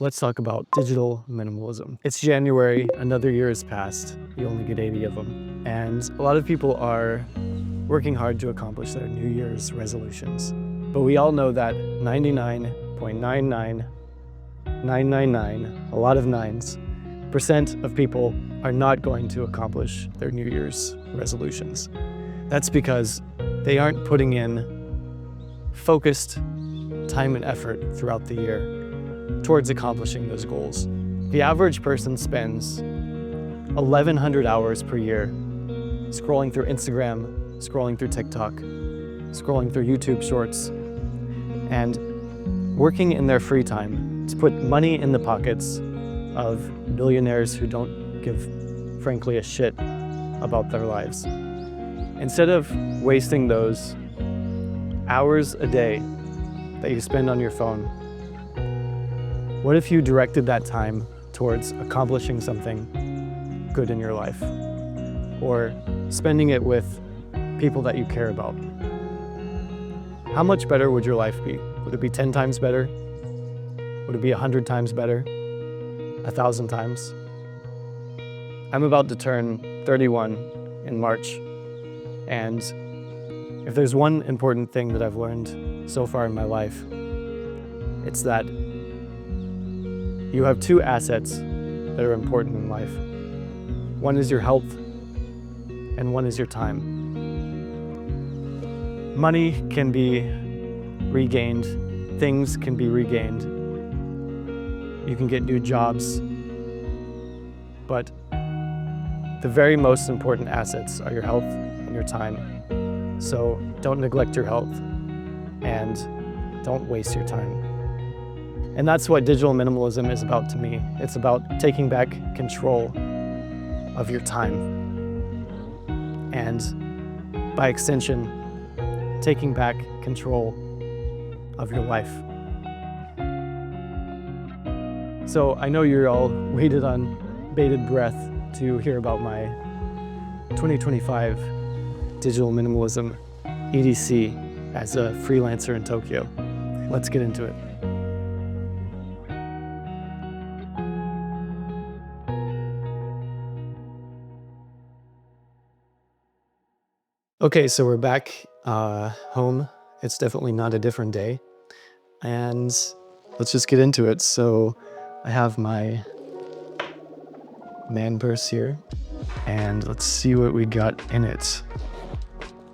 Let's talk about digital minimalism. It's January, another year has passed. You only get 80 of them. And a lot of people are working hard to accomplish their New Year's resolutions. But we all know that 99.99999, a lot of nines, percent of people are not going to accomplish their New Year's resolutions. That's because they aren't putting in focused time and effort throughout the year towards accomplishing those goals. The average person spends 1,100 hours per year scrolling through Instagram, scrolling through TikTok, scrolling through YouTube Shorts, and working in their free time to put money in the pockets of billionaires who don't give, frankly, a shit about their lives. Instead of wasting those hours a day that you spend on your phone, what if you directed that time towards accomplishing something good in your life, or spending it with people that you care about? How much better would your life be? Would it be 10 times better? Would it be 100 times better? 1,000 times? I'm about to turn 31 in March, and if there's one important thing that I've learned so far in my life, it's that you have two assets that are important in life. One is your health, and one is your time. Money can be regained, things can be regained. You can get new jobs, but the very most important assets are your health and your time. So don't neglect your health and don't waste your time. And that's what digital minimalism is about to me. It's about taking back control of your time. And by extension, taking back control of your life. So I know you're all waited on bated breath to hear about my 2025 digital minimalism EDC as a freelancer in Tokyo. Let's get into it. Okay, so we're back home. It's definitely not a different day. And let's just get into it. So I have my man purse here, and let's see what we got in it.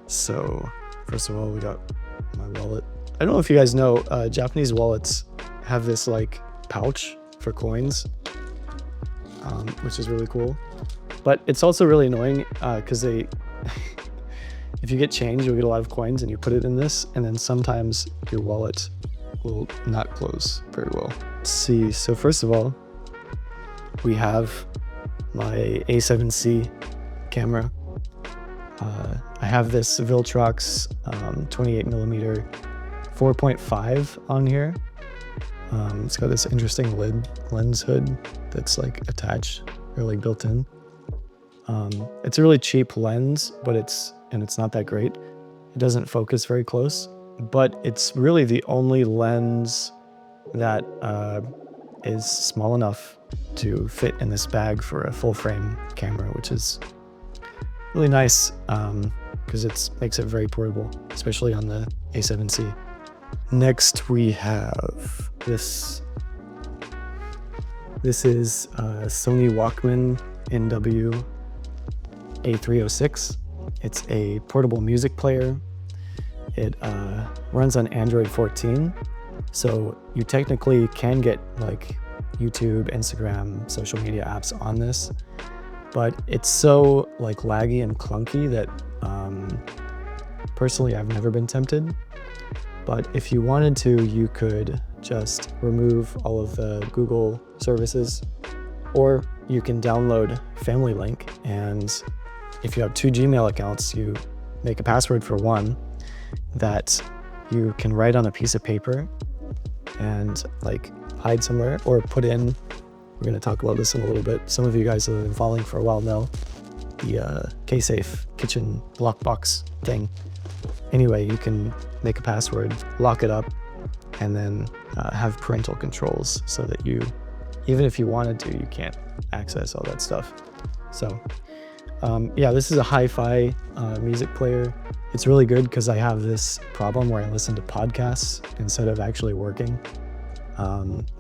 So first of all, we got my wallet. I don't know if you guys know, Japanese wallets have this like pouch for coins, which is really cool. But it's also really annoying because they if you get change, you'll get a lot of coins and you put it in this, and then sometimes your wallet will not close very well. Let's see, so first of all, we have my A7C camera. I have this Viltrox 28mm 4.5 on here. It's got this interesting lens hood that's like attached or like built in. It's a really cheap lens, but it's not that great. It doesn't focus very close, but it's really the only lens that is small enough to fit in this bag for a full frame camera, which is really nice because it makes it very portable, especially on the A7C. Next we have this. This is Sony Walkman NW A306. It's a portable music player. It runs on Android 14, so you technically can get like YouTube, Instagram, social media apps on this, but it's so like laggy and clunky that personally I've never been tempted. But if you wanted to, you could just remove all of the Google services, or you can download Family Link, and if you have 2 Gmail accounts, you make a password for one that you can write on a piece of paper and like hide somewhere or put in. We're going to talk about this in a little bit. Some of you guys that have been following for a while know the K-Safe kitchen lockbox thing. Anyway, you can make a password, lock it up, and then have parental controls so that you, even if you wanted to, you can't access all that stuff. So yeah, this is a hi-fi music player. It's really good because I have this problem where I listen to podcasts instead of actually working.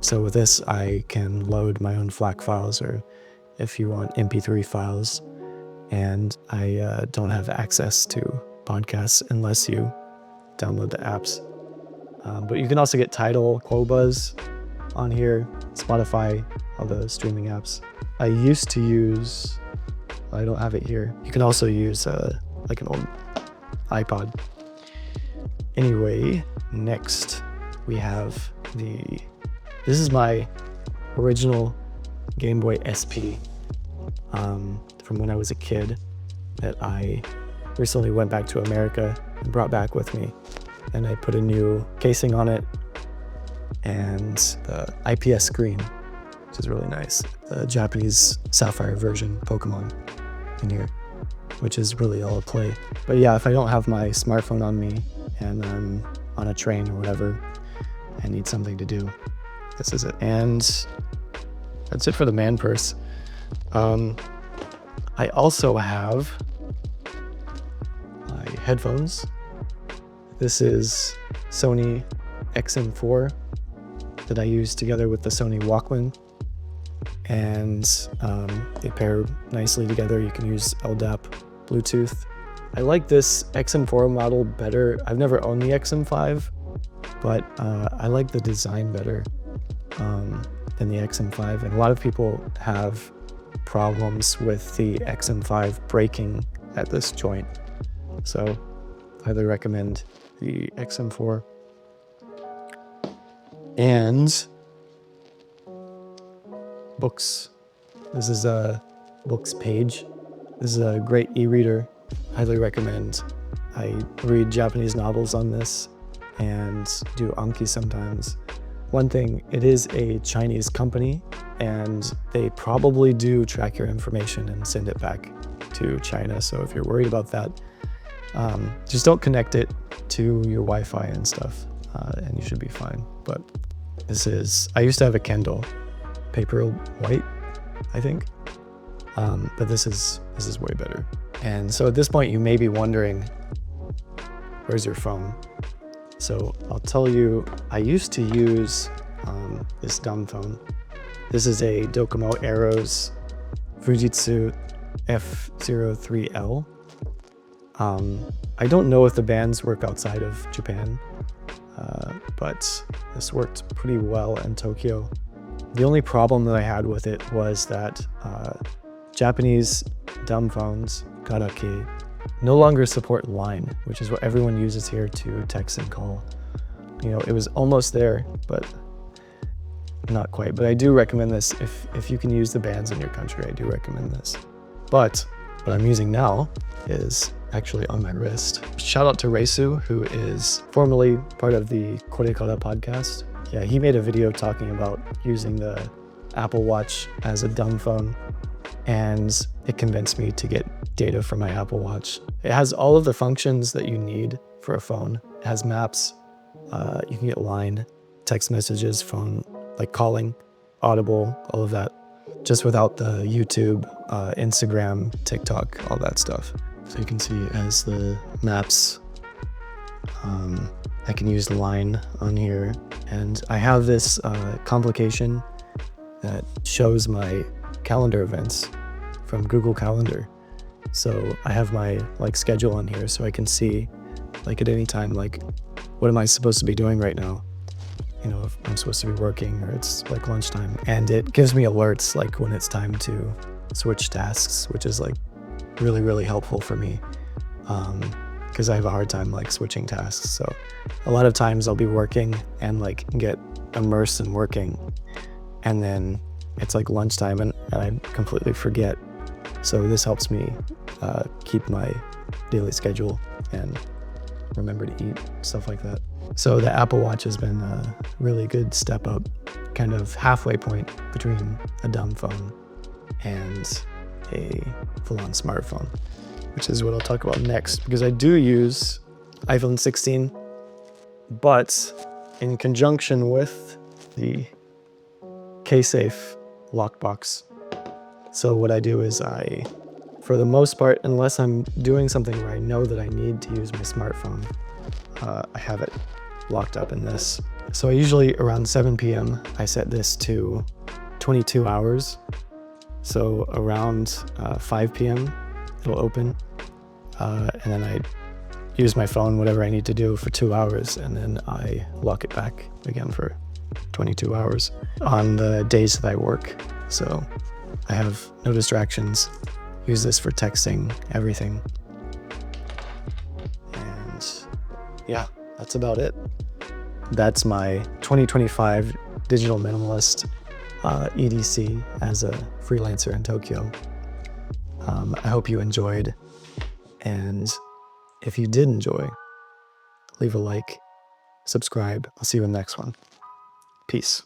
So with this, I can load my own FLAC files, or if you want MP3 files, and I don't have access to podcasts unless you download the apps. But you can also get Tidal, Qobuz on here, Spotify, all the streaming apps. I used to use, I don't have it here. You can also use like an old iPod. Anyway, next we have this is my original Game Boy SP from when I was a kid that I recently went back to America and brought back with me. And I put a new casing on it and the IPS screen, which is really nice. The Japanese Sapphire version Pokemon in here, which is really all to play. But yeah, if I don't have my smartphone on me and I'm on a train or whatever, I need something to do, this is it. And that's it for the man purse. I also have my headphones. This is Sony XM4 that I use together with the Sony Walkman, and they pair nicely together. You can use LDAP, Bluetooth. I like this XM4 model better. I've never owned the XM5, but I like the design better than the XM5, and a lot of people have problems with the XM5 breaking at this joint, so I highly recommend the XM4. And books. This is a books page. This is a great e-reader. Highly recommend. I read Japanese novels on this and do Anki sometimes. One thing, it is a Chinese company and they probably do track your information and send it back to China. So if you're worried about that, just don't connect it to your Wi-Fi and stuff, and you should be fine. But this is, I used to have a Kindle, paper white, I think, but this is way better. And so at this point, you may be wondering, where's your phone? So I'll tell you, I used to use this dumb phone. This is a Docomo Aeros Fujitsu F03L. I don't know if the bands work outside of Japan, but this worked pretty well in Tokyo. The only problem that I had with it was that Japanese dumb phones, Garake, no longer support Line, which is what everyone uses here to text and call. You know, it was almost there, but not quite. But I do recommend this. If you can use the bands in your country, I do recommend this. But what I'm using now is actually on my wrist. Shout out to Reisu, who is formerly part of the Korekara podcast. Yeah, he made a video talking about using the Apple Watch as a dumb phone, and it convinced me to get data from my Apple Watch. It has all of the functions that you need for a phone. It has maps, you can get Line, text messages, phone, like calling, Audible, all of that, just without the YouTube, Instagram, TikTok, all that stuff. So you can see it has the maps. I can use Line on here, and I have this complication that shows my calendar events from Google Calendar. So I have my schedule on here, so I can see at any time what am I supposed to be doing right now. You know, if I'm supposed to be working or it's lunchtime, and it gives me alerts when it's time to switch tasks, which is really, really helpful for me, because I have a hard time switching tasks. So a lot of times I'll be working and get immersed in working, and then it's lunchtime and I completely forget. So this helps me keep my daily schedule and remember to eat, stuff like that. So the Apple Watch has been a really good step up, kind of halfway point between a dumb phone and a full-on smartphone, which is what I'll talk about next, because I do use iPhone 16, but in conjunction with the K-Safe lockbox. So what I do is for the most part, unless I'm doing something where I know that I need to use my smartphone, I have it locked up in this. So usually around 7 p.m. I set this to 22 hours. So around 5 p.m. it'll open, and then I use my phone, whatever I need to do for 2 hours, and then I lock it back again for 22 hours on the days that I work. So I have no distractions, use this for texting, everything. And yeah, that's about it. That's my 2025 digital minimalist EDC as a freelancer in Tokyo. I hope you enjoyed, and if you did enjoy, leave a like, subscribe. I'll see you in the next one. Peace.